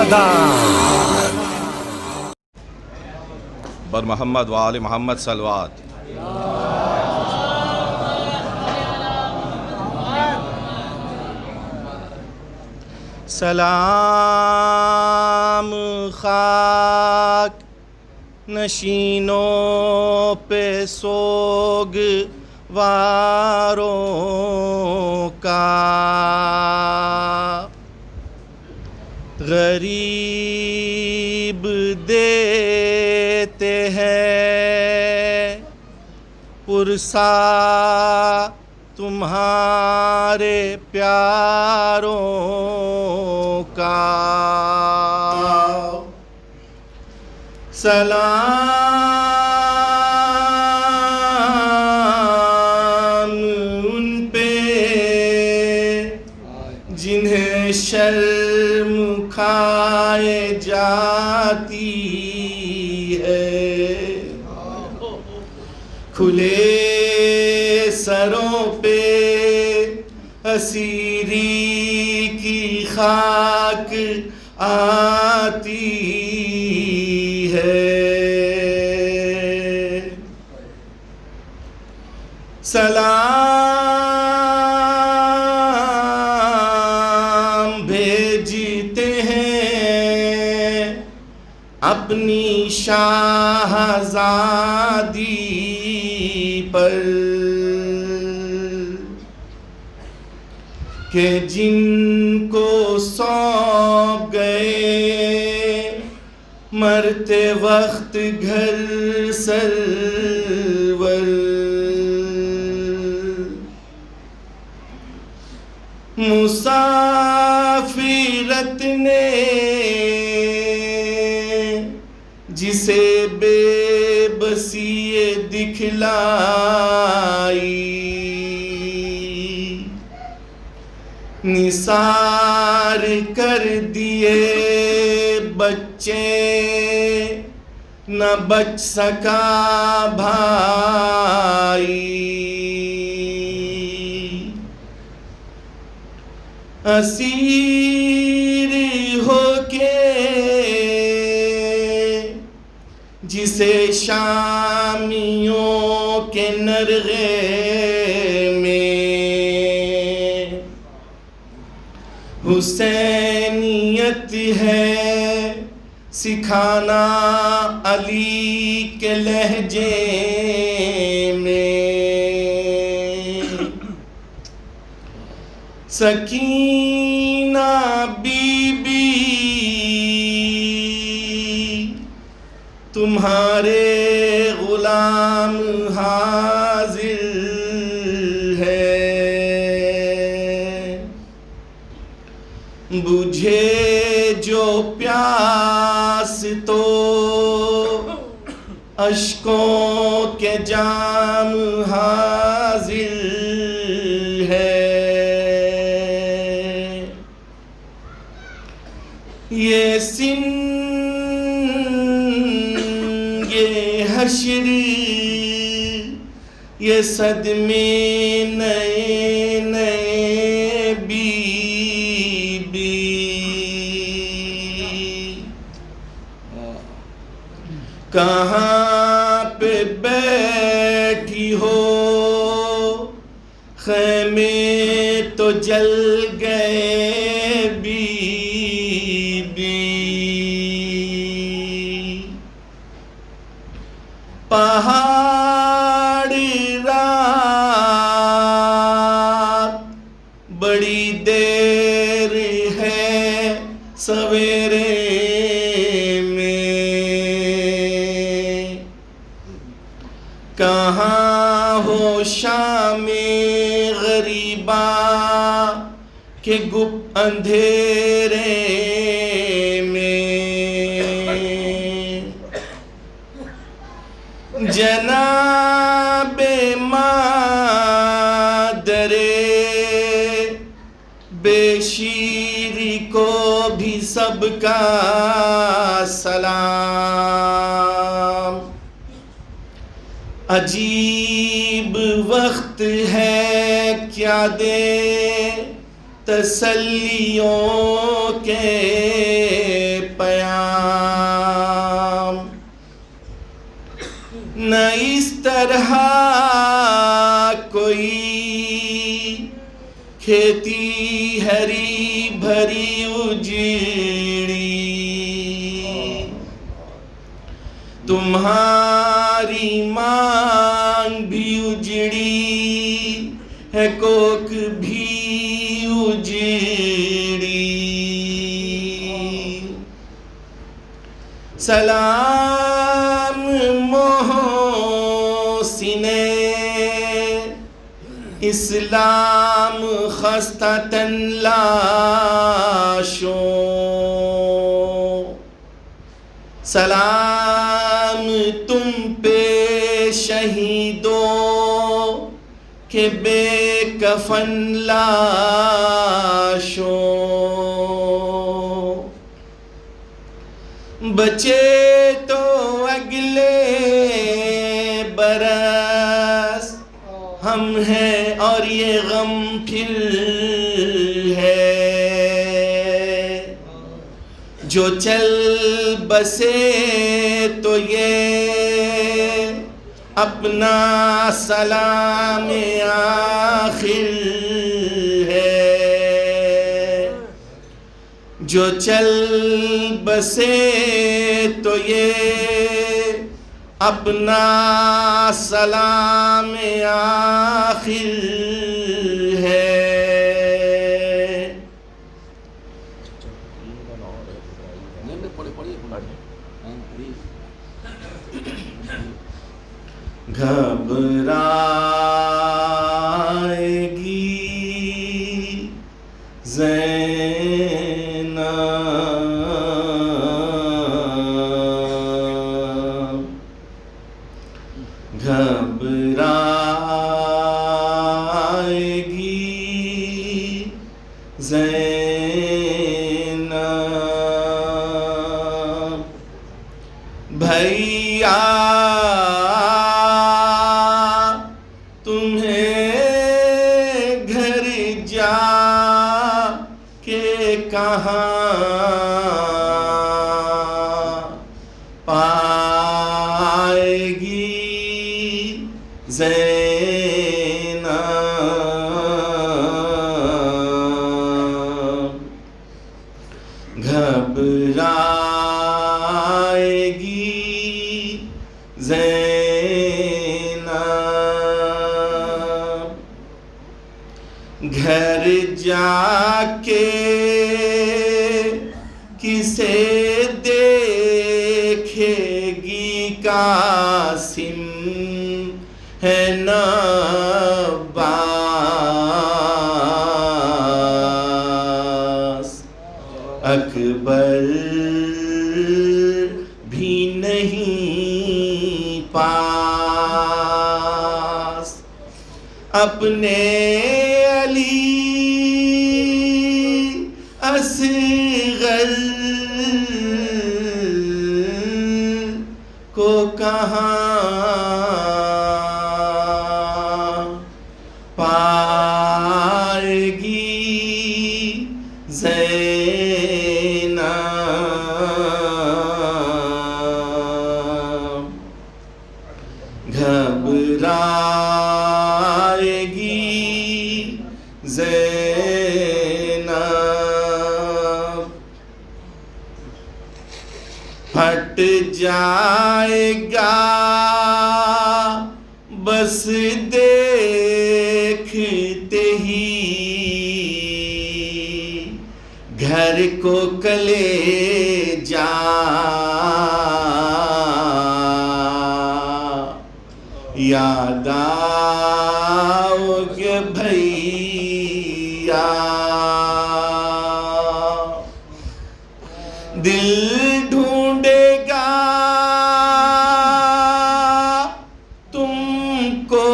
آداب بر محمد و آل محمد صلوات. سلام خاک نشینوں پہ سوگ واروں کا، غریب دیتے ہیں پرسا تمہارے پیاروں کا. سلام ان پہ جنہیں شرم کھائے جاتی ہے، کھلے سروں پہ اسیری کی خاک آتی ہے. سلام بھیجتے ہیں اپنی شاہزادی پر، کہ جن کو سونپ گئے مرتے وقت گھر سرور. مسافرت نے جسے بے بسی دکھلائی، نثار کر دیے بچے نہ بچ سکا بھائی. اسیر ہو کے جسے شامیوں کے نرغے میں حسینیت ہے سکھانا علی کے لہجے میں. سکینہ بی بی تمہارے غلام حاضر ہے، بجھے جو پیاس تو اشکوں کے جام حاضر ہے. یہ حشر یہ صدمے نئے نئے بی بی، کہاں پہ بیٹھی ہو خیمے تو جل گئے بی بی. پہاڑ رات بڑی دیر ہے سویرے میں، کہاں ہو شام غریبا کہ گپ اندھیرے میں. جناب مادر بے شیری کو بھی سب کا سلام. عجیب وقت ہے کیا دے تسلیوں کے نام، نہ اس طرح کوئی کھیتی ہری بھری اجڑی، تمہاری مانگ بھی اجڑی ہے، کوک بھی اجڑی۔ سلام محسن اسلام خستہ تن لاشوں، سلام تم پہ شہیدوں کہ بے کفن لاشوں، بچے تو اگلے برس ہم ہیں اور یہ غم پھر ہے، جو چل بسے تو یہ اپنا سلام آخر ہے، جو چل بسے تو یہ اپنا سلام آخر ہے۔ گھبرائے گی زینب، گھبرائے گی زینب، بھیا کہاں پائے گی زینب، گھبرائے گی زینب، گھر جا کے کسے دیکھے گی قاسم ہے نباس، اکبر بھی نہیں پاس، اپنے علی اصغر کو کہاں پائے گی زینب، گھبرائے گی زینب، پھٹ جائے گا بس دیکھتے ہی گھر کو کلیجہ، یاد آؤ گے بھیا، دل ڈھونڈے گا تم کو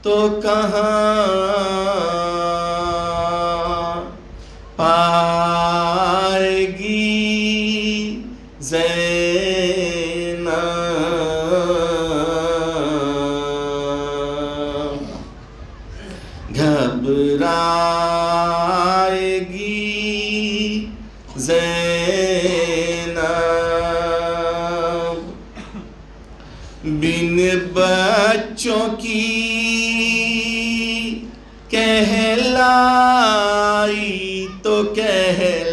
تو کہاں پائے گی زینب، زینب بن بچوں کی کہلائی تو کہلائی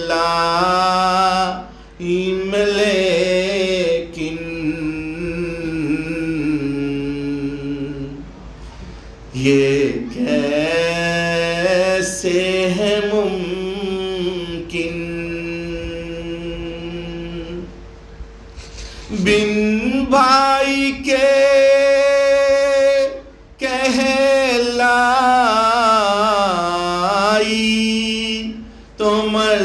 لیکن یہ کیسے ہے ممکن بن بھائی کے کہلائی تو مر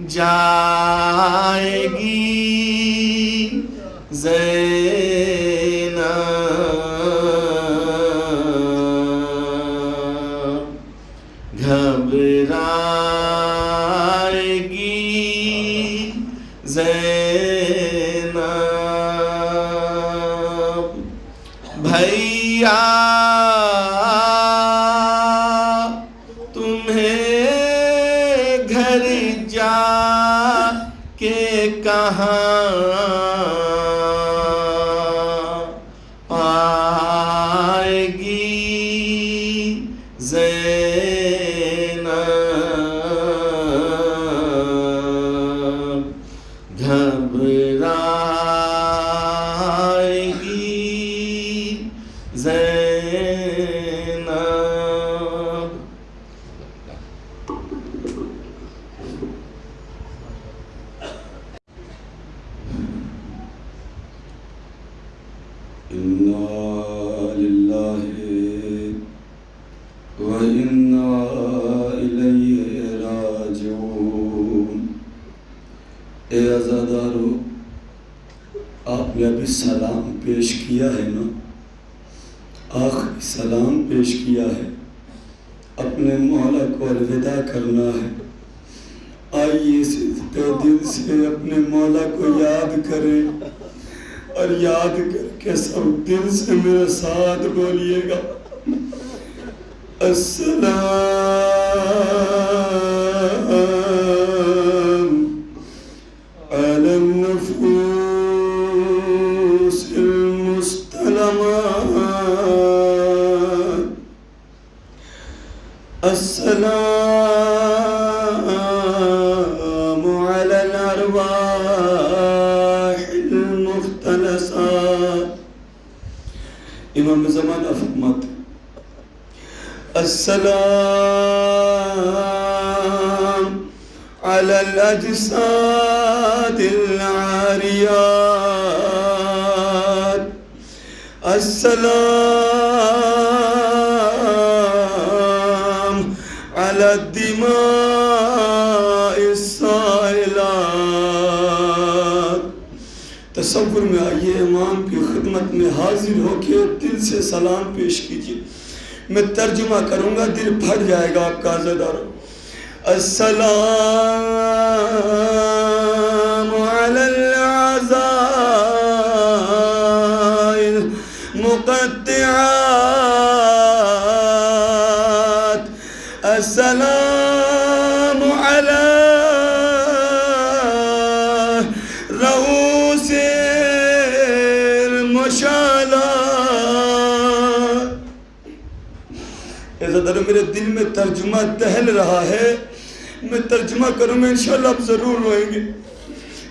جائے گی زینب گھبرائے گی زینب بھیا تمہیں گھر جا کے کہاں پائے گی زینب گھبرائے گی زینب اِنَّا لِلَّهِ وَإِنَّا إِلَيْهِ راجعون۔ اے عزادارو، آپ نے ابھی سلام پیش کیا ہے نا، آخری سلام پیش کیا ہے، اپنے مولا کو الوداع کرنا ہے۔ آئیے صدق دل سے اپنے مولا کو یاد کریں اور یاد کر کے سب دل سے میرے ساتھ بولیے گا، السلام علی النفوس المستلمات، السلام علی الارواح المختلسات۔ امام زمانہ فرماتے السلام على الأجساد العاريات، السلام على الدماء السائلات۔ تصور میں آئیے، امام کی خدمت میں حاضر ہو کے دل سے سلام پیش کیجیے۔ میں ترجمہ کروں گا، دل پھٹ جائے گا آپ کا عزادارو۔ السلام علی العزاء المقطعات، السلام علی رؤوس المشالات۔ عزادارو، میرے دل میں ترجمہ دہل رہا ہے، میں ترجمہ کروں میں انشاءاللہ آپ ضرور روئیں گے۔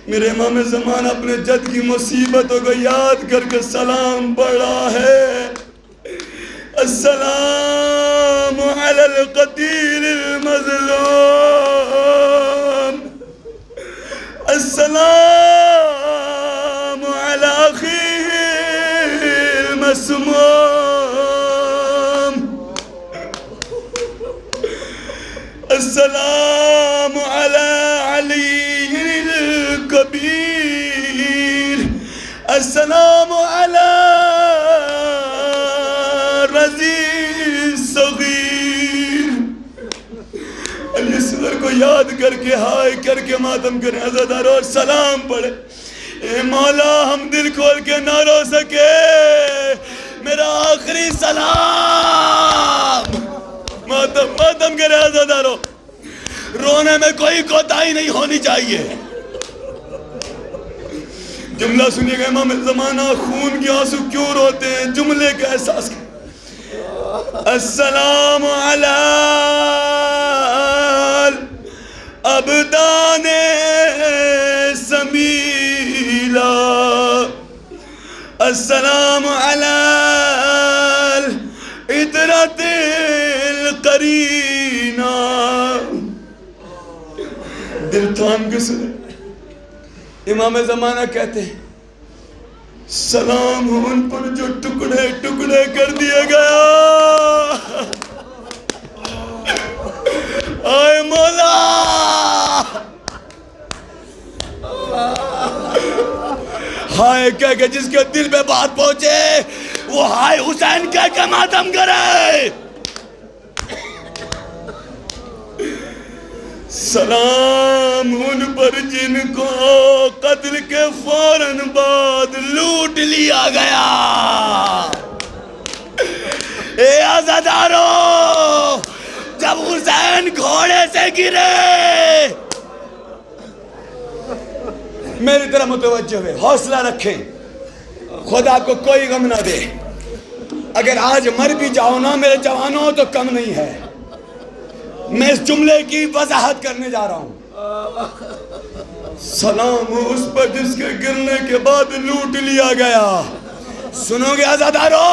میرے امام زمان اپنے جد کی مصیبتوں کو یاد کر کے سلام پڑھا ہے، السلام علی القتیل المظلوم، السلام علی اخیہ المسموم، السلام علی علی الکبیر، السلام علی رضی الصغیر۔ علی صدر کو یاد کر کے ہائے کر کے ماتم کریں عزادارو اور سلام پڑھیں۔ اے مولا، ہم دل کھول کے نہ رو سکے، میرا آخری سلام ماتم کریں عزادارو۔ رونے میں کوئی کوتاہی نہیں ہونی چاہیے. جملہ سنیے گا, امام زمانہ خون کے آنسو کیوں روتے ہیں, جملے کا احساس کریں. السلام علی ابدان سمیلا, السلام علی عطرت القرینا. دل تھام کے سنے. امام زمانہ کہتے ہیں سلام ان پر جو ٹکڑے ٹکڑے کر دیا گیا. آئے مولا, ہائے کہہ کے جس کے دل پہ بات پہنچے وہ ہائے حسین کہہ کے ماتم کرے. سلام ان پر جن کو قتل کے فوراً بعد لوٹ لیا گیا. اے عزادارو, جب حسین گھوڑے سے گرے, میری طرح متوجہ ہوئے, حوصلہ رکھیں, خدا کو کوئی غم نہ دے. اگر آج مر بھی جاؤ نا میرے جوانوں تو کم نہیں ہے. میں اس جملے کی وضاحت کرنے جا رہا ہوں. سلام اس پر جس کے گرنے کے بعد لوٹ لیا گیا. سنو گے عزادارو,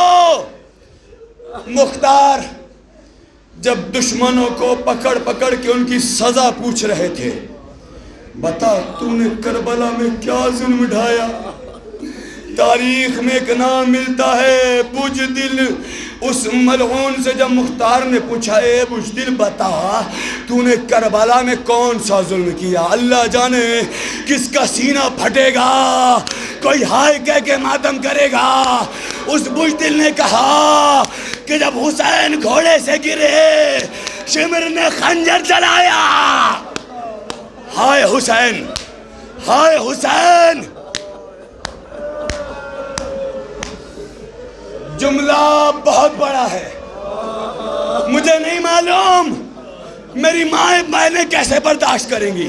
مختار جب دشمنوں کو پکڑ پکڑ کے ان کی سزا پوچھ رہے تھے, بتا تو نے کربلا میں کیا ظلم ڈھایا. تاریخ میں ایک نام ملتا ہے بجدل. اس ملعون سے جب مختار نے پوچھا, اے بجدل بتا تو نے کربلا میں کون سا ظلم کیا, اللہ جانے کس کا سینہ پھٹے گا, کوئی ہائے کہہ کے ماتم کرے گا. اس بجدل نے کہا کہ جب حسین گھوڑے سے گرے شمر نے خنجر چلایا. ہائے حسین, ہائے حسین. جملہ بہت بڑا ہے, مجھے نہیں معلوم میری مائیں بہنیں کیسے برداشت کریں گی.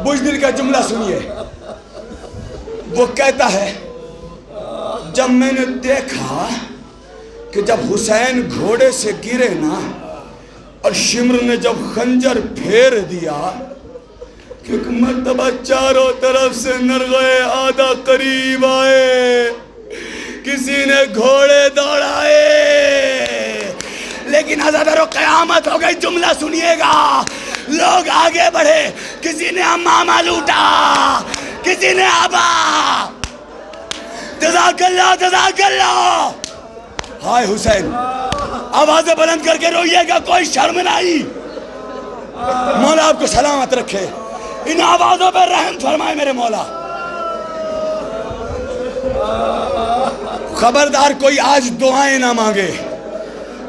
بجدل کا جملہ سنیے. وہ کہتا ہے جب میں نے دیکھا کہ جب حسین گھوڑے سے گرے نا اور شمر نے جب خنجر پھیر دیا, کیونکہ مرتبہ چاروں طرف سے نرغے آدھا قریب آئے, کسی نے گھوڑے دوڑائے, لیکن عزادارو قیامت ہو گئی. جملہ سنیے گا, لوگ آگے بڑھے, کسی نے امامہ لوٹا, کسی نے آبا. جزاک اللہ, جزاک اللہ. ہائے حسین, آوازیں بلند کر کے روئیے گا, کوئی شرم نہیں. مولا آپ کو سلامت رکھے, ان آوازوں پہ رحم فرمائے میرے مولا. خبردار کوئی آج دعائیں نہ مانگے,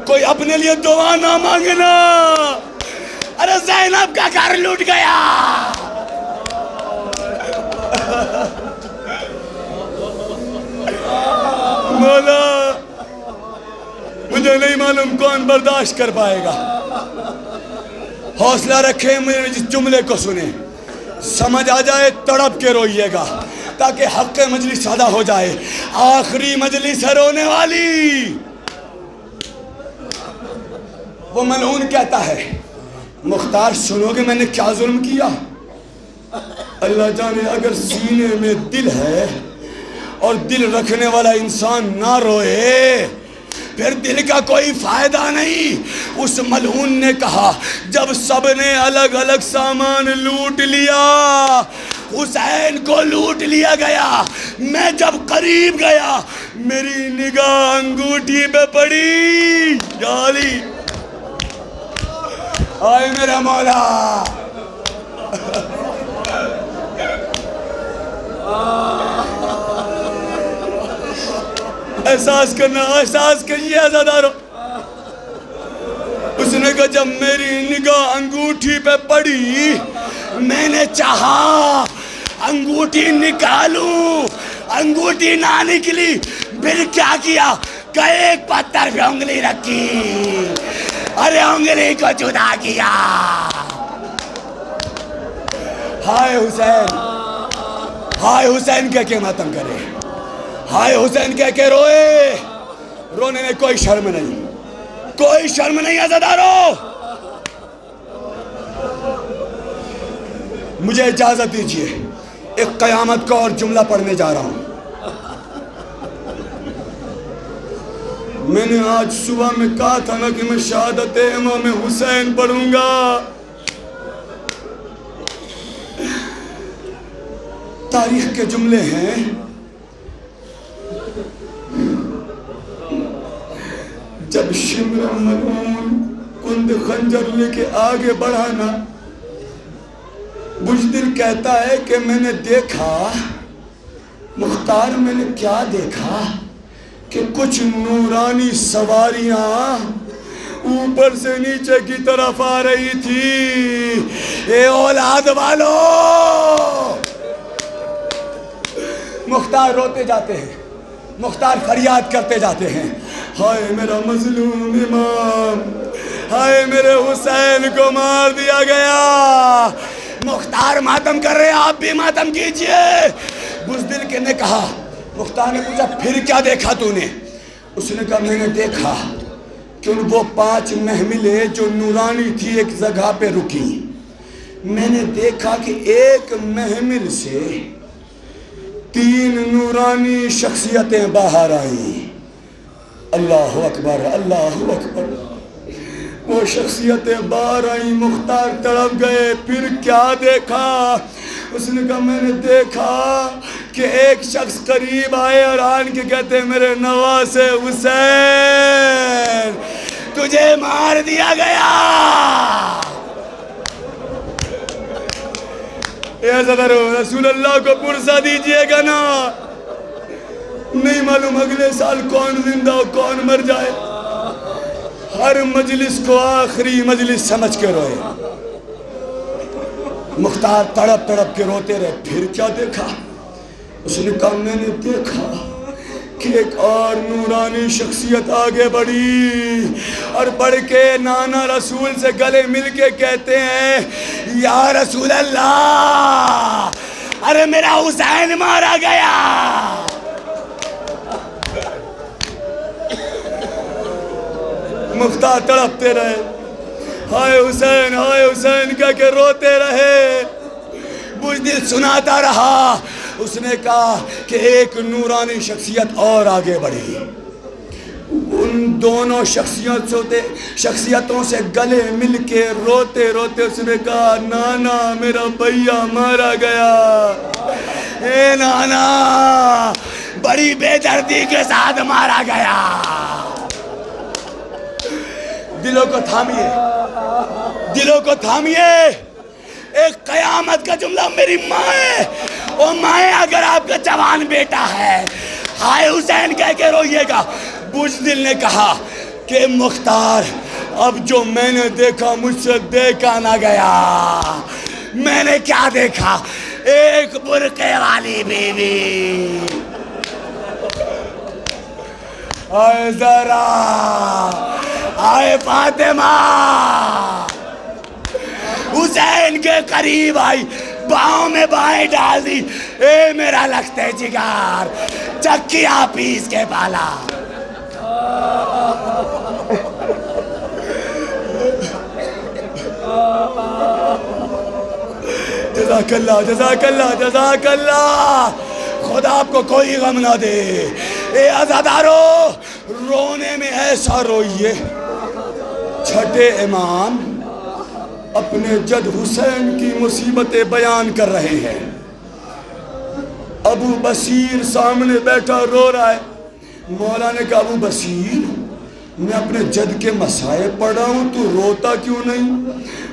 کوئی اپنے لیے دعا نہ مانگنا. ارے زینب کا گھر لوٹ گیا. مولا مجھے نہیں معلوم کون برداشت کر پائے گا. حوصلہ رکھیں, مجھے جس جملے کو سنیں, سمجھ آ جائے تڑپ کے روئیے گا تاکہ حق مجلس ادا ہو جائے. آخری مجلس ہے رونے والی. وہ ملعون کہتا ہے مختار سنو گے میں نے کیا ظلم کیا. اللہ جانے اگر سینے میں دل ہے اور دل رکھنے والا انسان نہ روئے پھر دل کا کوئی فائدہ نہیں. اس ملعون نے کہا جب سب نے الگ الگ سامان لوٹ لیا, حسین کو لوٹ لیا گیا, میں جب قریب گیا میری نگاہ انگوٹھی پہ پڑی. یا علی, آئے میرا مولا. احساس کرنا, احساس کریے عزادارو. اس نے کہا جب میری نگاہ انگوٹھی پہ پڑی میں نے چاہا انگوٹھی نکالوں, انگوٹھی نہ نکلی. پھر کیا کیا کہ ایک پتھر پہ انگلی رکھی, ارے انگلی کو جدا کیا. ہائے حسین، ہائے حسین کہہ کے ماتم کرے، ہائے حسین کہہ کے روئے. رونے میں کوئی شرم نہیں، کوئی شرم نہیں عزادارو. مجھے اجازت دیجئے، ایک قیامت کا اور جملہ پڑھنے جا رہا ہوں. میں نے آج صبح میں کہا تھا نا کہ میں شہادت امام حسین پڑھوں گا. تاریخ کے جملے ہیں. جب شمر ملعون کند خنجر لے کے آگے بڑھا نا، بجدل کہتا ہے کہ میں نے دیکھا مختار، میں نے کیا دیکھا کہ کچھ نورانی سواریاں اوپر سے نیچے کی طرف آ رہی تھی. اے اولاد والو، مختار روتے جاتے ہیں، مختار فریاد کرتے جاتے ہیں، ہائے میرا مظلوم امام، ہائے میرے حسین کو مار دیا گیا. مختار ماتم کر رہے ہیں، آپ بھی ماتم کیجئے. بزدل کے نے کہا، مختار نے پوچھا پھر کیا دیکھا تو نے؟ اس نے کہا میں نے دیکھا کہ وہ 5 محملیں جو نورانی تھی ایک جگہ پہ رکی. میں نے دیکھا کہ ایک محمل سے 3 نورانی شخصیتیں باہر آئیں. اللہ اکبر، اللہ اکبر. وہ شخصیتیں باہر آئیں، مختار تڑپ گئے. پھر کیا دیکھا؟ اس نے کہا میں نے دیکھا کہ ایک شخص قریب آئے اور آن کے کہتے میرے نواز حسین تجھے مار دیا گیا. رسول اللہ کو پرسہ دیجئے گا نا. نہیں معلوم اگلے سال کون زندہ ہو کون مر جائے. ہر مجلس کو آخری مجلس سمجھ کے روئے. مختار تڑپ تڑپ کے روتے رہے. پھر کیا دیکھا؟ اس نے کہا میں نے دیکھا کہ ایک اور نورانی شخصیت آگے بڑھی اور بڑھ کے نانا رسول سے گلے مل کے کہتے ہیں یا رسول اللہ، ارے میرا حسین مارا گیا. مختار تڑپتے رہے، ہائے حسین کہہ کے روتے رہے. بزدل سناتا رہا. اس نے کہا کہ ایک نورانی شخصیت اور آگے بڑھی. ان دونوں شخصیتوں سے گلے مل کے روتے روتے اس نے کہا نانا میرا بھیا مارا گیا. اے نانا بڑی بے دردی کے ساتھ مارا گیا. دلوں کو تھامیے، دلوں کو تھامیے. ایک قیامت کا جملہ میری ماں ہے. او مائیں اگر آپ کا جوان بیٹا ہے ہائے حسین کہہ کے روئیے گا. بزدل نے کہا کہ مختار اب جو میں نے دیکھا مجھ سے دیکھا نہ گیا. میں نے کیا دیکھا؟ ایک برقعے والی بیوی. آئے ذرا، آئے فاطمہ، حسین کے قریب آئی، باؤں میں بائیں ڈال دی. اے میرا لختے جگار چکیا پیس کے بالا. جزاک اللہ، جزاک اللہ، جزاک اللہ. خدا آپ کو کوئی غم نہ دے. اے عزادارو رونے میں ایسا روئیے. چھٹے امام اپنے جد حسین کی مصیبتیں بیان کر رہے ہیں. ابو بصیر سامنے بیٹھا رو رہا ہے. مولا نے کہا ابو بصیر میں اپنے جد کے مسائب پڑھ رہا ہوں، تو روتا کیوں نہیں؟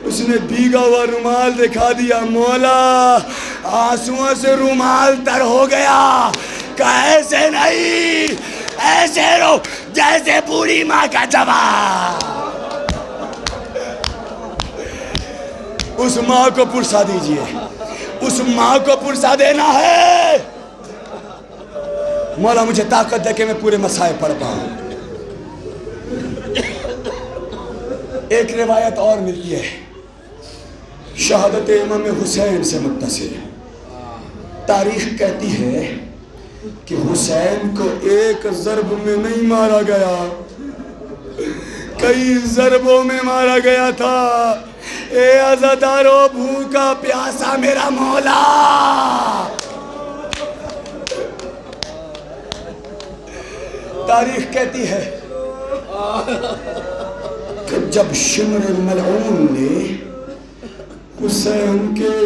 اس نے بھیگا ہوا رومال دکھا دیا. مولا آنسوؤں سے رومال تر ہو گیا. کہا ایسے نہیں، ایسے رو جیسے بوڑھی ماں کا جوان. اس ماں کو پرسا دیجئے، اس ماں کو پرسا دینا ہے. مولا مجھے طاقت دے کہ میں پورے مسائل پڑھ پاؤں. ایک روایت اور ملتی ہے شہادت امام حسین سے متصل. تاریخ کہتی ہے کہ حسین کو ایک ضرب میں نہیں مارا گیا، کئی ضربوں میں مارا گیا تھا. اے عزادارو بھوکا پیاسا میرا مولا. تاریخ کہتی ہے کہ جب شمر ملعون نے حسین کے،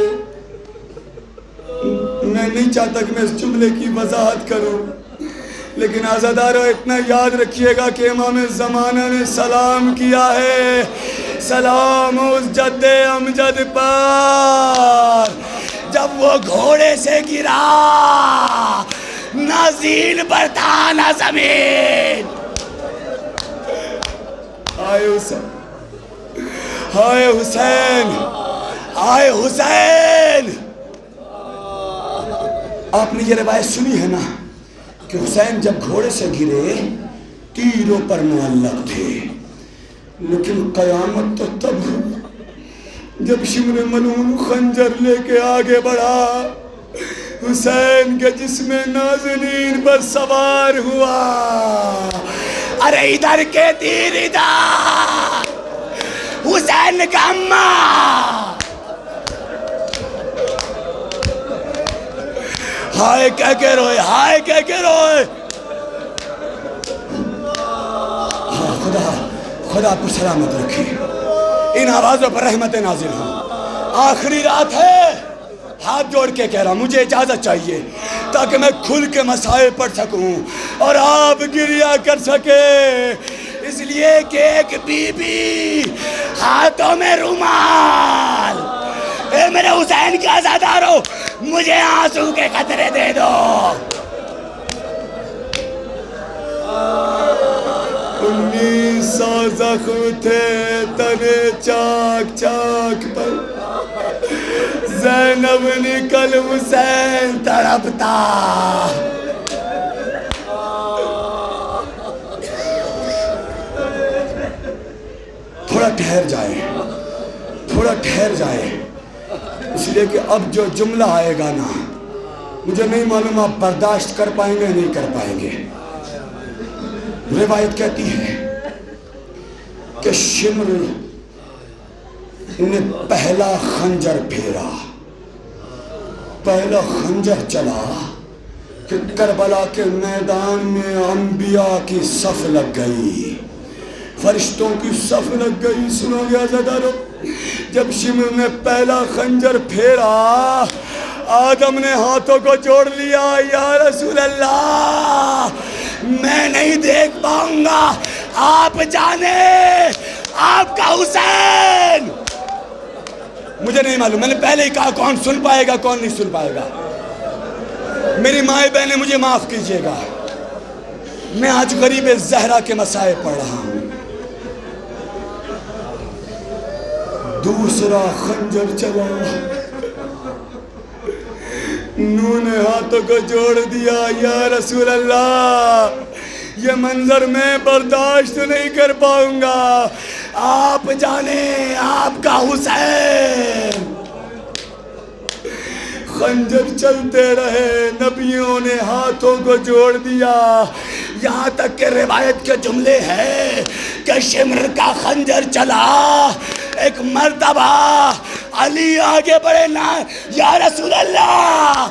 میں نہیں چاہتا کہ میں اس جملے کی وضاحت کروں، لیکن عزادارو اتنا یاد رکھیے گا کہ امام زمانہ نے سلام کیا ہے، سلام اس جد امجد پر. جب وہ گھوڑے سے گرا نہ زین پر تھا نہ زمین. آئے حسین، آئے حسین، آئے حسین. آپ نے یہ روایت سنی ہے نا کہ حسین جب گھوڑے سے گرے تیروں پر معلق تھے، لیکن قیامت تو تب جب شمر ملعون خنجر لے کے آگے بڑھا، حسین کے جسم نازنین پر سوار ہوا. ارے ادھر کے تیر ادھر، حسین کا اماں ہائے کہہ کے روئے، ہائے کہہ کے روئے. خدا آپ کو سلامت رکھے، ان آوازوں پر رحمت نازل ہوں. آخری رات ہے، ہاتھ جوڑ کے کہہ رہا ہوں مجھے اجازت چاہیے تاکہ میں کھل کے مسائل پڑھ سکوں اور آپ گریہ کر سکے. اس لیے کہ ایک بی بی ہاتھوں میں رومال. اے میرے حسین کے عزادارو مجھے آنسو کے قطرے دے دو. 1900 زخم تھے تنے چاک چاک پر، زینب نکل حسین تڑپتا. تھوڑا ٹھہر جائے، تھوڑا ٹھہر جائے، اس لیے کہ اب جو جملہ آئے گا نا مجھے نہیں معلوم آپ برداشت کر پائیں گے نہیں کر پائیں گے. روایت کہتی ہے کہ شمر نے پہلا خنجر پھیرا، پہلا خنجر چلا کہ کربلا کے میدان میں انبیاء کی صف لگ گئی، فرشتوں کی صف لگ گئی. سنو گے عزادارو، جب شمر نے پہلا خنجر پھیرا آدم نے ہاتھوں کو جوڑ لیا، یا رسول اللہ میں نہیں دیکھ پاؤں گا، آپ جانے آپ کا حسین. مجھے نہیں معلوم، میں نے پہلے ہی کہا کون سن پائے گا کون نہیں سن پائے گا. میری مائیں بہنیں مجھے معاف کیجئے گا، میں آج غریب زہرا کے مسائل پڑھ رہا ہوں. دوسرا خنجر چلا، نو نے ہاتھوں کو جوڑ دیا، یا رسول اللہ یہ منظر میں برداشت نہیں کر پاؤں گا، آپ جانے آپ کا حسین. خنجر چلتے رہے، نبیوں نے ہاتھوں کو جوڑ دیا، یہاں تک کہ روایت کے جملے ہیں کہ شمر کا خنجر چلا. ایک مرتبہ علی آگے بڑھے نا، یا رسول اللہ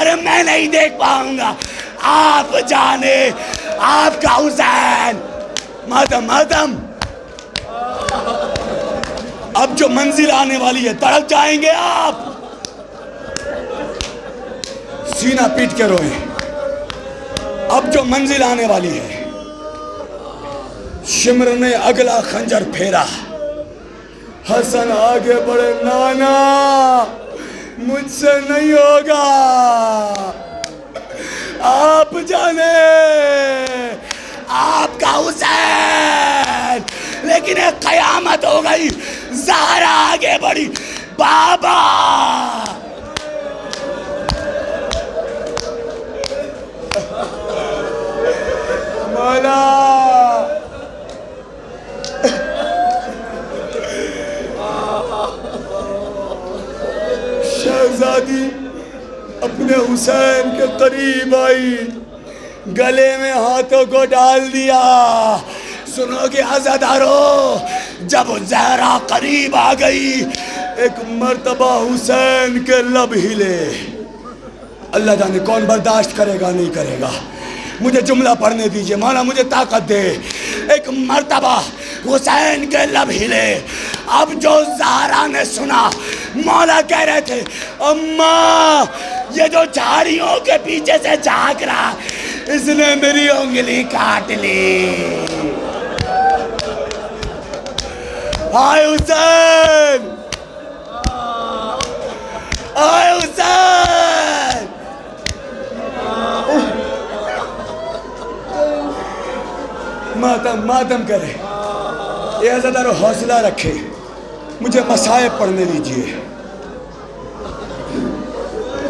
ارے میں نہیں دیکھ پاؤں گا، آپ جانے آپ کا حسین. ماتم ماتم. اب جو منزل آنے والی ہے تڑپ جائیں گے آپ. سینہ پیٹ کے روئیں. اب جو منزل آنے والی ہے. شمر نے اگلا خنجر پھیرا، حسن آگے بڑھے، نانا مجھ سے نہیں ہوگا، آپ جانے آپ کا حسین. لیکن ایک قیامت ہو گئی، زہرا آگے بڑھی، بابا مولا شہزادی اپنے حسین کے قریب آئی، گلے میں ہاتھوں کو ڈال دیا۔ سنو گے عزادارو، جب زہرا قریب آ گئی ایک مرتبہ حسین کے لب ہلے۔ اللہ جانے کون برداشت کرے گا نہیں کرے گا، مجھے جملہ پڑھنے دیجئے، مولا مجھے طاقت دے۔ ایک مرتبہ حسین کے لب ہلے۔ اب جو زہرا نے سنا، مولا کہہ رہے تھے اماں یہ جو جھاڑیوں کے پیچھے سے جھانک رہا اس نے میری انگلی کاٹ لی۔ آئے حسین، آئے حسین۔ ماتم کرے، اے عزادارو حوصلہ رکھے، مجھے مصائب پڑھنے دیجئے،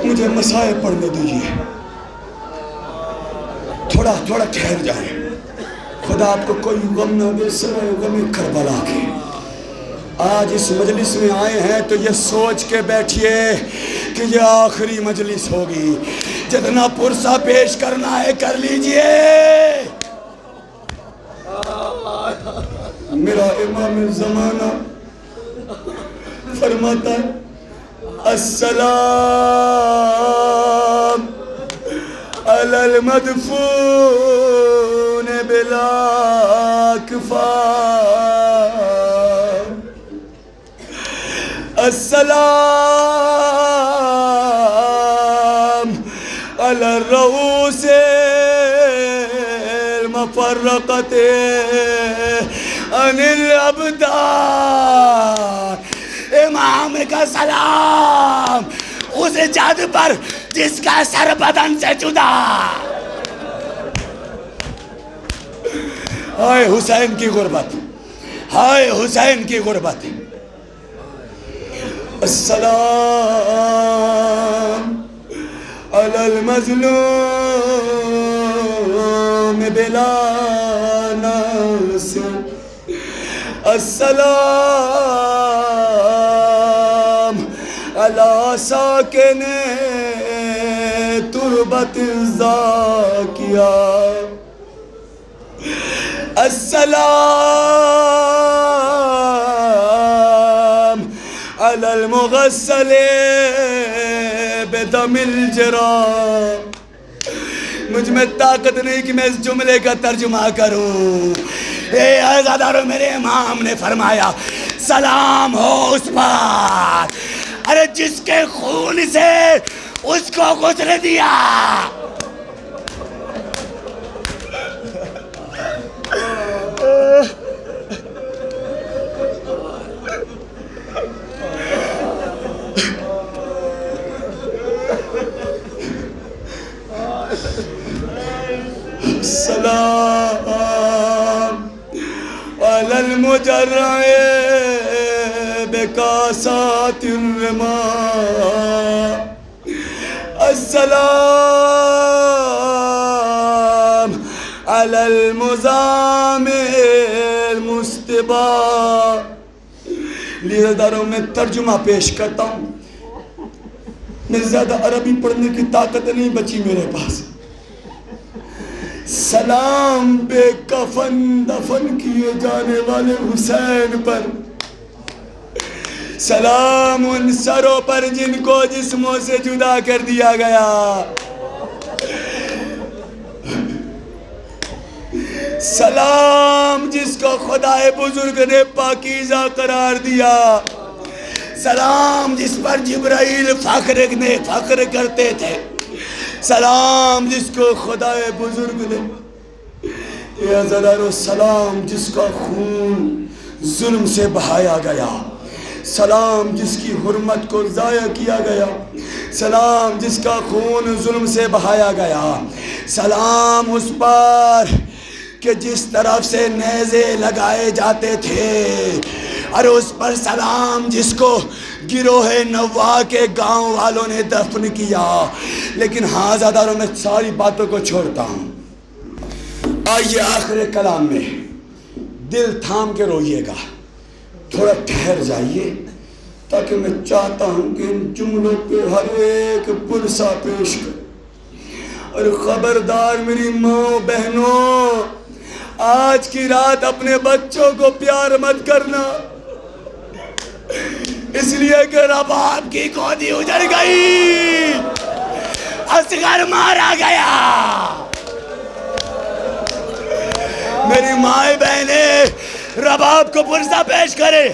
مجھے مصائب پڑھنے دیجئے، تھوڑا ٹھہر جائیں۔ خدا آپ کو کوئی غم نہ دے سوائے غم کربلا کے۔ آج اس مجلس میں آئے ہیں تو یہ سوچ کے بیٹھئے کہ یہ آخری مجلس ہوگی، جتنا پرسہ پیش کرنا ہے کر لیجئے۔ میرا امام زمانہ فرماتا ہے السلام علی المدفون بلا کفان، السلام علی الرؤوس المفرقۃ عن الابدان، امام کا سلام اس جد پر جس کا سر بدن سے جدا۔ ہائے حسین کی غربت، ہائے حسین کی غربت۔ السلام علی المظلوم بلا ناصر، السلام علی ساکن تربت الزاکیہ، السلام علی المغسل بدم الجراح۔ مجھ میں طاقت نہیں کہ میں اس جملے کا ترجمہ کروں۔ اے عزادارو، میرے امام نے فرمایا سلام ہو اس پر، ارے جس کے خون سے اس کو غسل دیا۔ السلام علی المجرع بکاسات الرماء، السلام علی المزام المستباح۔ لیداروں میں ترجمہ پیش کرتا ہوں، میں زیادہ عربی پڑھنے کی طاقت نہیں بچی میرے پاس۔ سلام بے کفن دفن کیے جانے والے حسین پر، سلام ان سروں پر جن کو جسموں سے جدا کر دیا گیا، سلام جس کو خدائے بزرگ نے پاکیزہ قرار دیا، سلام جس پر جبرائیل فخر کرتے تھے، سلام جس کو خدائے بزرگ نے، یا عزادارو سلام جس کا خون ظلم سے بہایا گیا، سلام جس کی حرمت کو ضائع کیا گیا، سلام جس کا خون ظلم سے بہایا گیا، سلام اس پر کہ جس طرف سے نیزے لگائے جاتے تھے، اور اس پر سلام جس کو گروہ نوا کے گاؤں والوں نے دفن کیا۔ لیکن ہاں عزاداروں، میں ساری باتوں کو چھوڑتا ہوں، آئیے آخر کلام میں دل تھام کے روئیے گا، تھوڑا ٹھہر جائیے تاکہ میں چاہتا ہوں کہ ان جملوں پہ ہر ایک پرسہ پیش کرے. اور خبردار میری ماں بہنوں، آج کی رات اپنے بچوں کو پیار مت کرنا، اس لیے کہ رباب کی گودی اجڑ گئی، اصغر مارا گیا. میری مائیں بہنیں رباب کو پرسہ پیش کرے.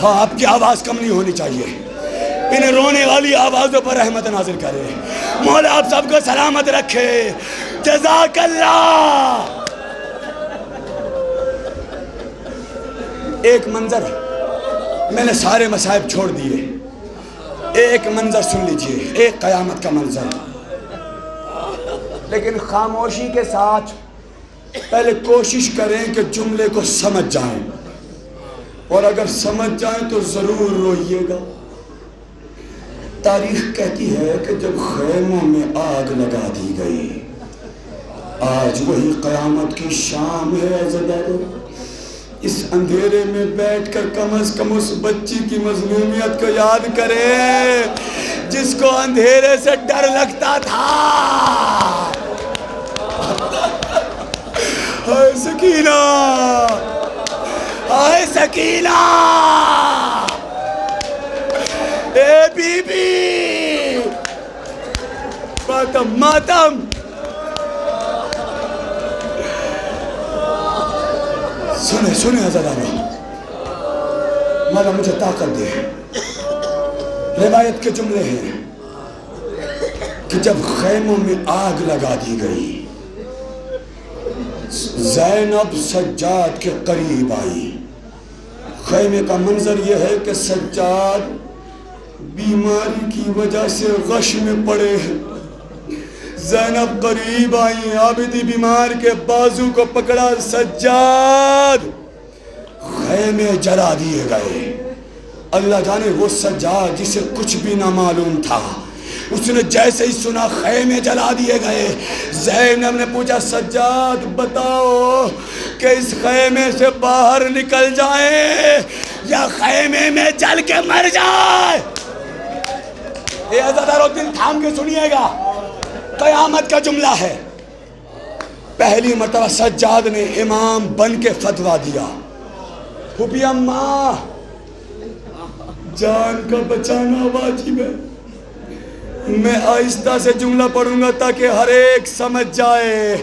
ہاں، آپ کی آواز کم نہیں ہونی چاہیے. ان رونے والی آوازوں پر رحمت نازل کرے. مولا آپ سب کو سلامت رکھے. جزاک اللہ. ایک منظر، میں نے سارے مصائب چھوڑ دیے، ایک منظر سن لیجئے، ایک قیامت کا منظر. لیکن خاموشی کے ساتھ پہلے کوشش کریں کہ جملے کو سمجھ جائیں، اور اگر سمجھ جائیں تو ضرور روئیے گا. تاریخ کہتی ہے کہ جب خیموں میں آگ لگا دی گئی، آج وہی قیامت کی شام ہے عزیزانو. اس اندھیرے میں بیٹھ کر کم از کم اس بچی کی مظلومیت کو یاد کریں جس کو اندھیرے سے ڈر لگتا تھا. ہائے سکینہ، ہائے سکینہ، اے بی بی، ماتم ماتم. سنیں عزیزانو، مولا مجھے طاقت دے. روایت کے جملے ہیں کہ جب خیموں میں آگ لگا دی گئی، زینب سجاد کے قریب آئی. خیمے کا منظر یہ ہے کہ سجاد بیماری کی وجہ سے غش میں پڑے ہیں. زینب قریب آئی، عابدی بیمار کے بازو کو پکڑا. سجاد، خیمے جلا دیے گئے. اللہ جانے وہ سجاد جسے کچھ بھی نہ معلوم تھا، اس نے جیسے ہی سنا خیمے جلا دیے گئے، زینب نے پوچھا سجاد بتاؤ کہ اس خیمے سے باہر نکل جائیں یا خیمے میں جل کے مر جائے. اے عزیزانو، دل تھام کے سنیے گا، قیامت کا جملہ ہے. پہلی مرتبہ سجاد نے امام بن کے فتویٰ دیا. پھوپھی اماں، جان کا بچانا واجب ہے. میں آہستہ سے جملہ پڑھوں گا تاکہ ہر ایک سمجھ جائے،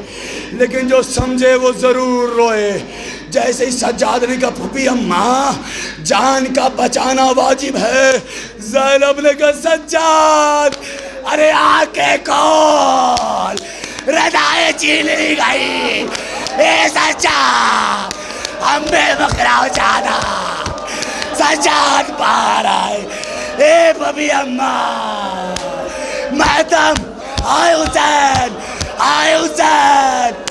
لیکن جو سمجھے وہ ضرور روئے. جیسے ہی سجاد نے کہا پھوپھی اماں جان کا بچانا واجب ہے، زینب نے کہا سجاد ارے آنکھیں کھول، ردائیں چھین لی گئی. اے سجاد، ہم بے بکرا ہو جانا. سجاد باہر آئے. اے ببی اماں، ماتم، آئے حسین، آئے حسین.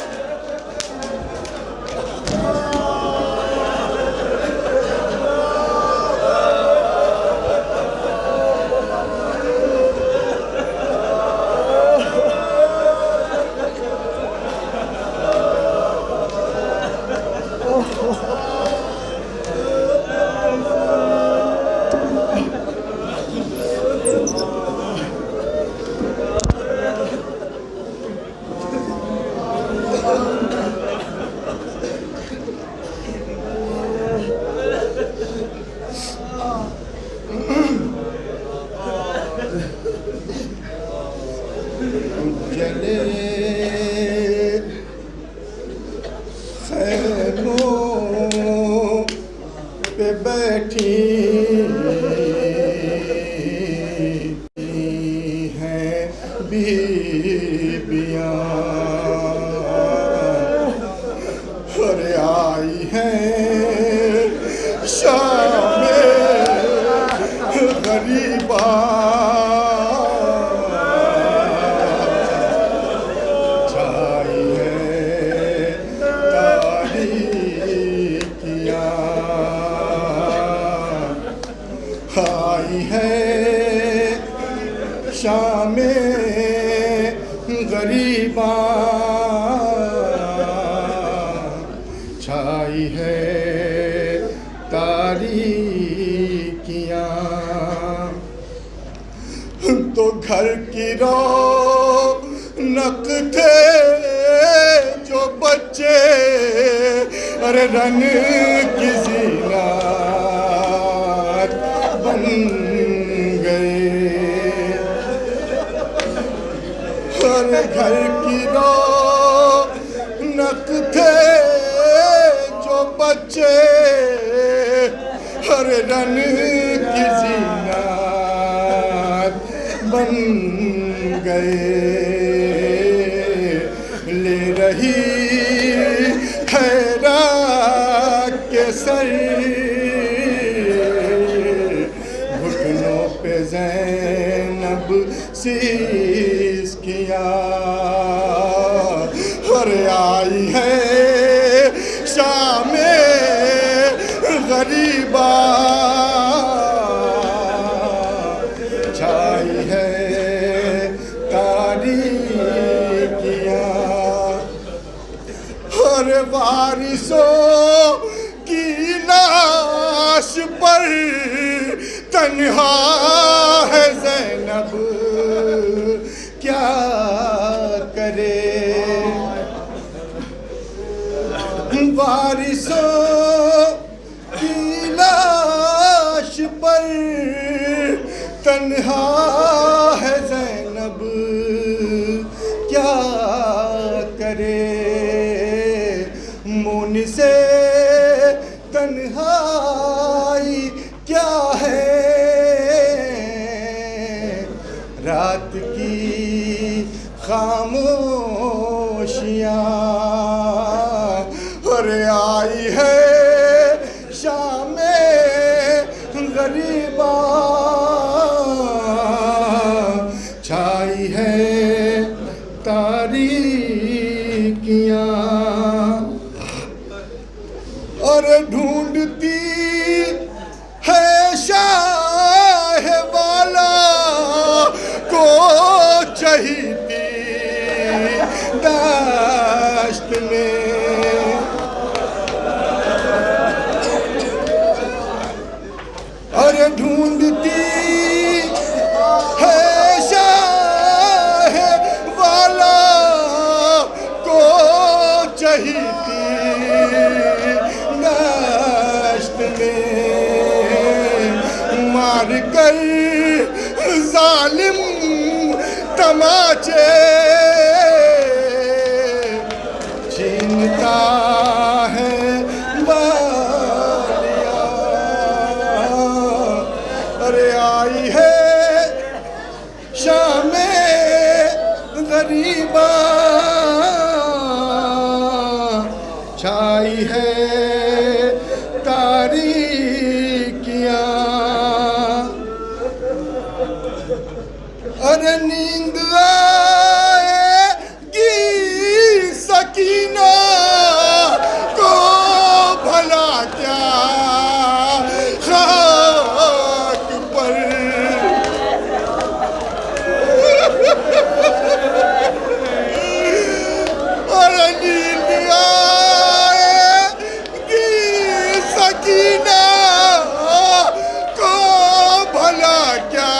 چھائی ہے تاریکیاں. گھر کی رونق تھے جو بچے ارے رن کی زینت بن گئے اور گھر کی رونق تھے جو بچے ہر رن کی زینت بن گئے لے رہی خیرات کے سر گھٹنوں پہ زینب سیس کیا اور آئی ہے شام غریبا چھائی ہے تاریکیاں اور وارثوں کی لاش پر تنہا ہے زینب کیا کرے وارثوں کی لاش پر تنہا ہے زینب کیا کرے مون سے تنہائی کیا ہے رات کی خاموشیاں اور آئی ہے شام غریبا چھائی ہے تاریکیاں اور ڈھونڈتی ہے شاہ والا کو چہیتی دشت میں اور ڈھونڈتی ہے شاہ والا کو چہیتی دشت میں مار کر ظالم تماچے چھینتا ہے بالیاں ارے آئی ہے شام غریبا چھائی ہے تاریکیاں ارے نیند آئے گی سکینہ کو بھلا کیا خاک پر ارے نیند آئے گی سکینہ کو بھلا کیا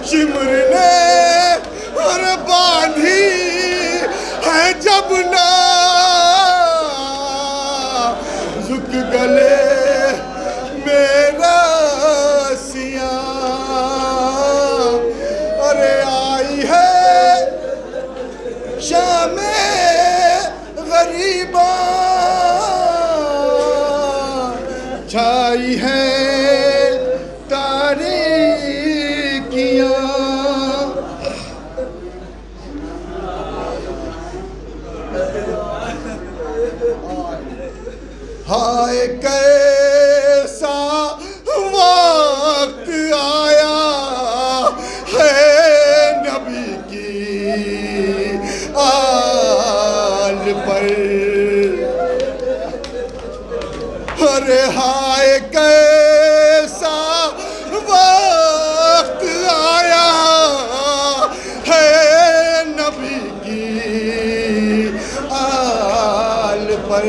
شمر نے اور باندھی ہے جب نازک گلے میرا سیاں ارے آئی ہے شام غریبا چھائی ہے ہائے کیسا وقت آیا ہے نبی کی آل پر ارے ہائے کیسا وقت آیا ہے نبی کی آل پر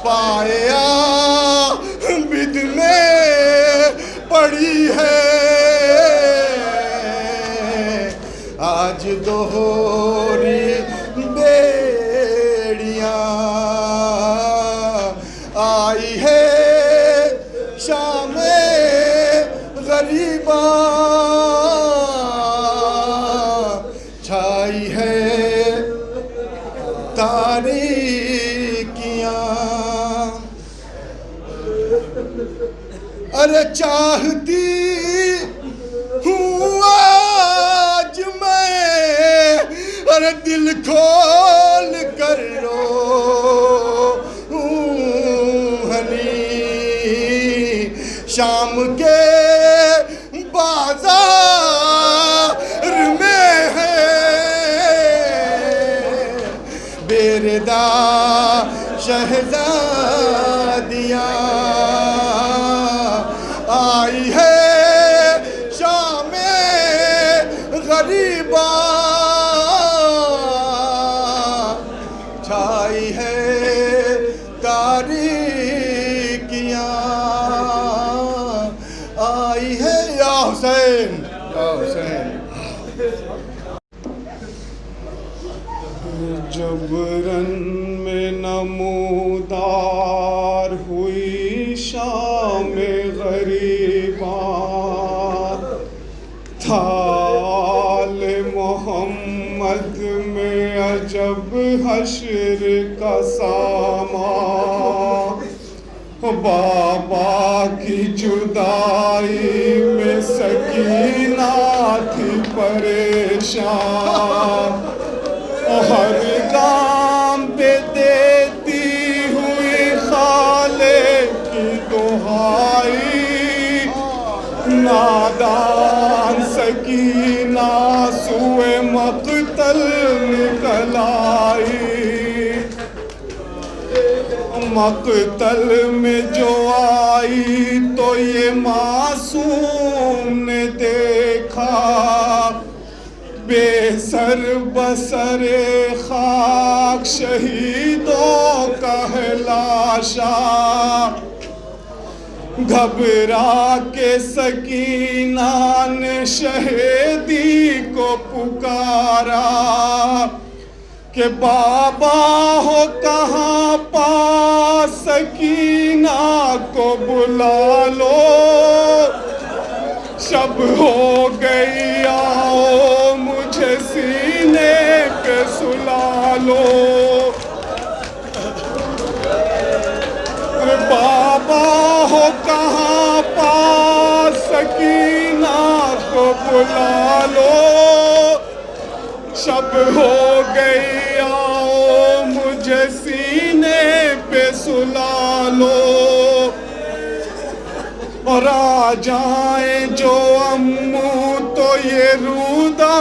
پایا ارے چاہتی ہوں آج میں ارے دل کھول کر رو ہنی شام کے بازار میں ہے بیردا شہزادیاں آئی ہے شام غریباں چھائی ہے تاریکیاں آئی ہے یا حسین یا حسین جبرن میں نمودار ہوئی شام غریباں تھا آل محمد میں عجب حشر کا سامان بابا کی جدائی میں سکینہ تھی پریشان ہر گام پہ دیتی ہوئی خالے کی دہائی نادان سکینہ سوئے مقتل نکل آئی مقتل میں جو آئی تو یہ معصوم نے دیکھا بے سر بسر خاک شہیدوں کا ہے لاشا گھبرا کے سکینہ نے شہیدی کو پکارا کہ بابا ہو کہاں پاس سکینہ کو بلا لو شب ہو گئی آؤ مجھے سینے پہ سلا لو بابا ہو کہاں پاس سکینہ کو بلا لو شب ہو گئی آؤ مجھے سینے پہ سلا لو اور آ جائیں جو امو تو یہ رودا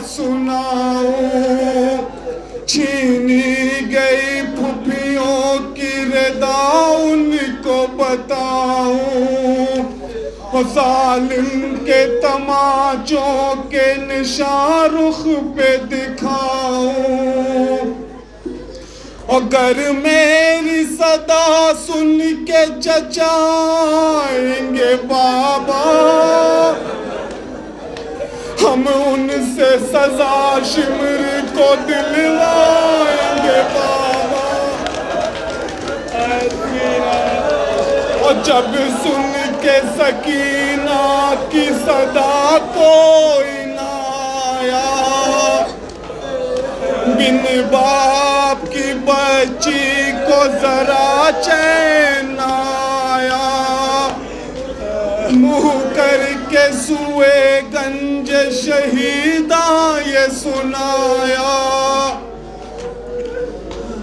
سناؤں چھینی گئی پھپھیوں کی ردا ان کو بتاؤں ظالم کے تماچوں کے نشان رخ پہ دکھاؤں اگر میری صدا سن کے چچائیں گے بابا ہم ان سے سزا شمر کو دلوائیں گے بابا اور جب سن کے سکینہ کی صدا کوئی نہ آیا بن باپ کی بچی کو ذرا چین آیا منہ کر کے سوئے گنج شہیداں یہ سنایا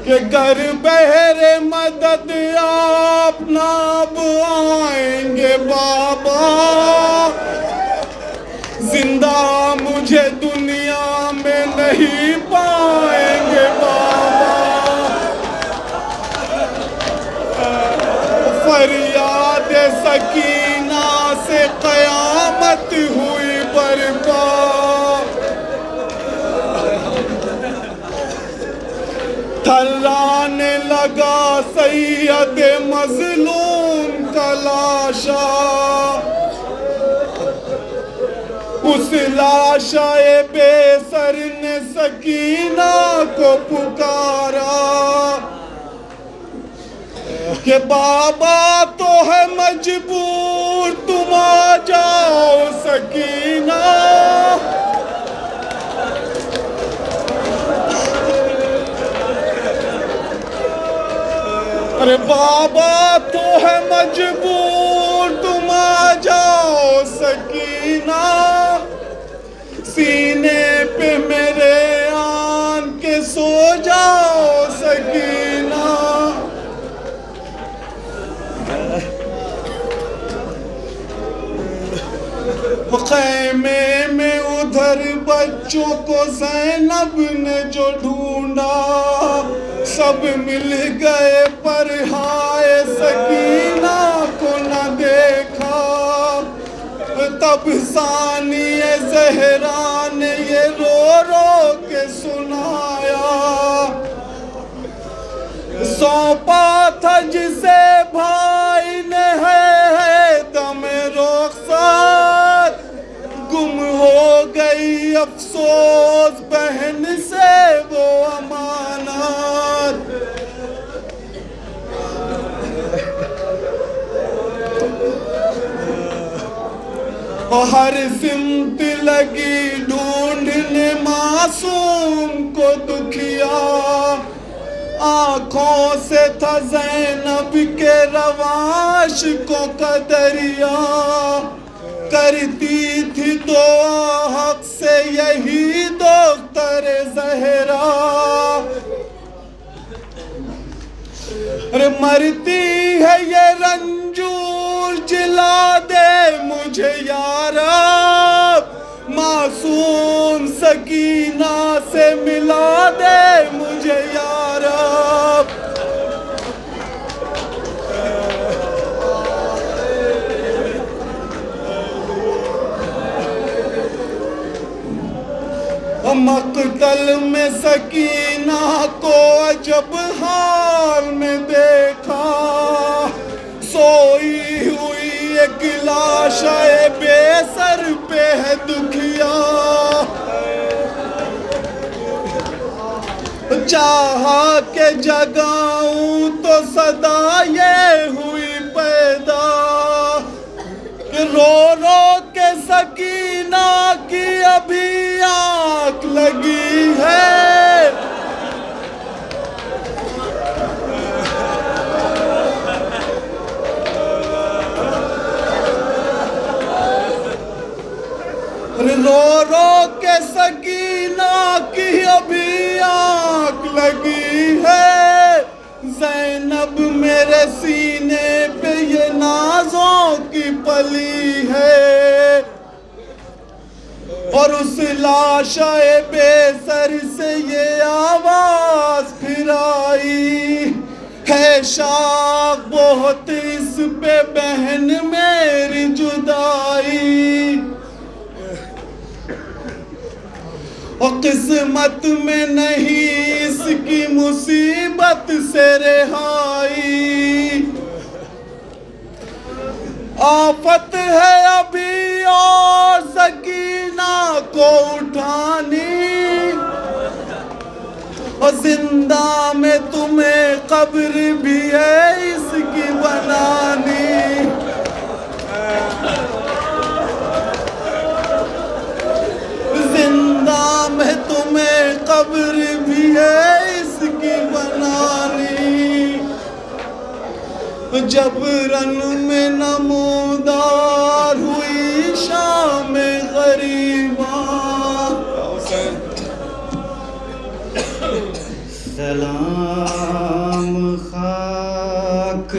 کہ گر بہر مدد آپ ناب آئیں گے بابا زندہ مجھے دنیا میں نہیں پائیں گے بابا فریاد سکینہ سے قیامت ہوئی برپا تھرانے لگا سید مظلوم کا لاشا اس لاشا بے سر نے سکینہ کو پکارا کہ بابا تو ہے مجبور تم آ جاؤ سکینہ ارے بابا تو ہے مجبور تم سکینہ سینے پہ میرے آن کے سو جاؤ سکینہ خیمے میں ادھر بچوں کو زینب نے جو ڈھونڈا سب مل گئے پر ہائے سکینہ کو نہ دیکھا تب ثانی زہرا نے یہ رو رو کے سنایا سونپا تھا جسے بھائی نے ہے دم رخصت گم ہو گئی افسوس بہن سے وہ امانت ہر سمت لگی ڈھونڈنے معصوم کو دکھیا آنکھوں سے تھا زینب کے رواش کو قدریا کرتی تھی دعا حق سے یہی دختر زہرا مرتی ہے یہ رنجور جلا دے مجھے یا رب معصوم سکینہ سے ملا دے مجھے یا رب مقتل میں سکینہ کو عجب حال میں دیکھا سوئی ہوئی ایک لاش بے سر پہ ہے دکھیا چاہا کہ جگاؤں تو صدا یہ ہوئی پیدا کہ رو رو کے سکینہ کی ابھی آنکھ لگی ہے رو رو کے سکینہ کی ابھی آنکھ لگی ہے زینب میرے سینے پہ یہ نازوں کی پلی ہے اور اس لاش بے سر سے یہ آواز پھر آئی ہے شاق بہت اس پہ بہن میری جدائی اور قسمت میں نہیں اس کی مصیبت سے رہائی آفت ہے ابھی اور سکینہ کو اٹھانی اور زندہ میں تمہیں قبر بھی ہے اس کی بنانی زندہ میں تمہیں قبر بھی ہے اس کی بنانی جبرن میں نمودار ہوئی شام غریباں سلام خاک